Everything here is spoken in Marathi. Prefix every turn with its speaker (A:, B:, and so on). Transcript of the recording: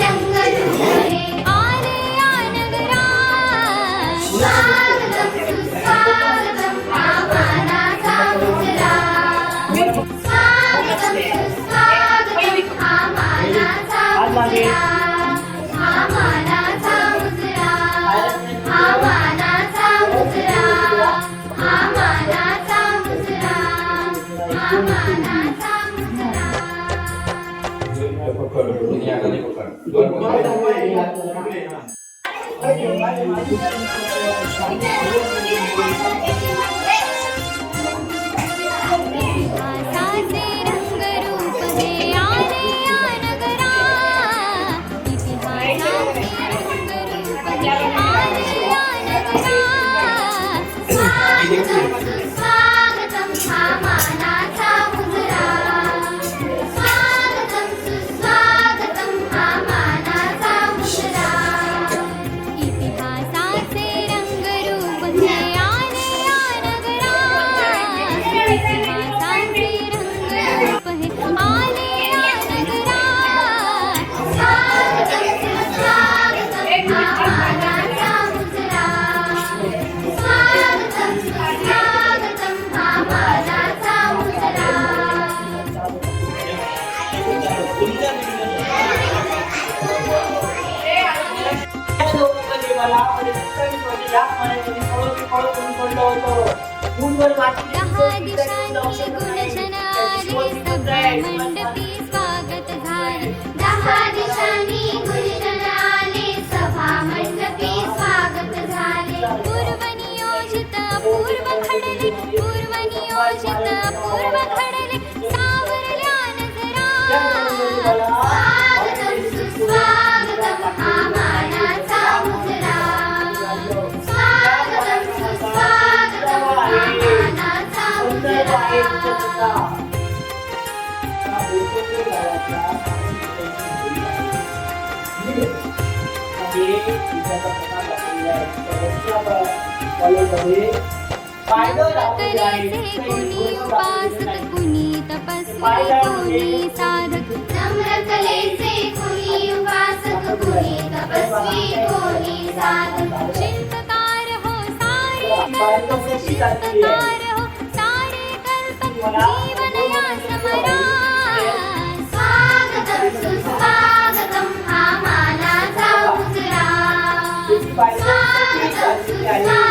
A: रंगरुधरे आले या नगरात स्वागतम सुस्वागतम हा मानाचा मुजरा स्वागतम सुस्वागतम हा मानाचा मुजरा हा मानाचा मुजरा हा मानाचा मुजरा हा मानाचा मुजरा हा मानाचा मुजरा इतिहासाचे रंगरूप हे आले या नगरात इतिहासाचे रंगरूप हे आले या नगरात स्वागतम सुस्वागतम हा मानाचा मुजरा स्वागतम सुस्वागतम हा मानाचा मुजरा इतिहासाचे रंगरूप हे आले या नगरात इतिहासाचे रंगरूप हे आले या नगरात स्वागतम सुस्वागतम हा मानाचा मुजरा स्वागतम सुस्वागतम हा मानाचा मुजरा दहा दिशांनी गुणजन आले सभा मंडपी स्वागत झाले दहा दिशांनी गुणजन आले सभा मंडपी स्वागत झाले पूर्वनियोजित अपूर्व खडले पूर्वनियोजित अपूर्व खडले सावरल्या नजरा स्वागतम सुस्वागतम हा मानाचा मुजरा स्वागतम सुस्वागतम हा मानाचा मुजरा कलेचे कुणी उपासक कुणी तपस्वी कुणी साधक नम्रकलेचे कुणी उपासक कुणी तपस्वी कुणी साधक शिल्पकार हो सारे कल्पक शिल्पकार हो सारे कल्पक जीवन या समरा स्वागतम सुस्वागतम हा मानाचा मुजरा स्वागतम सुस्वागतम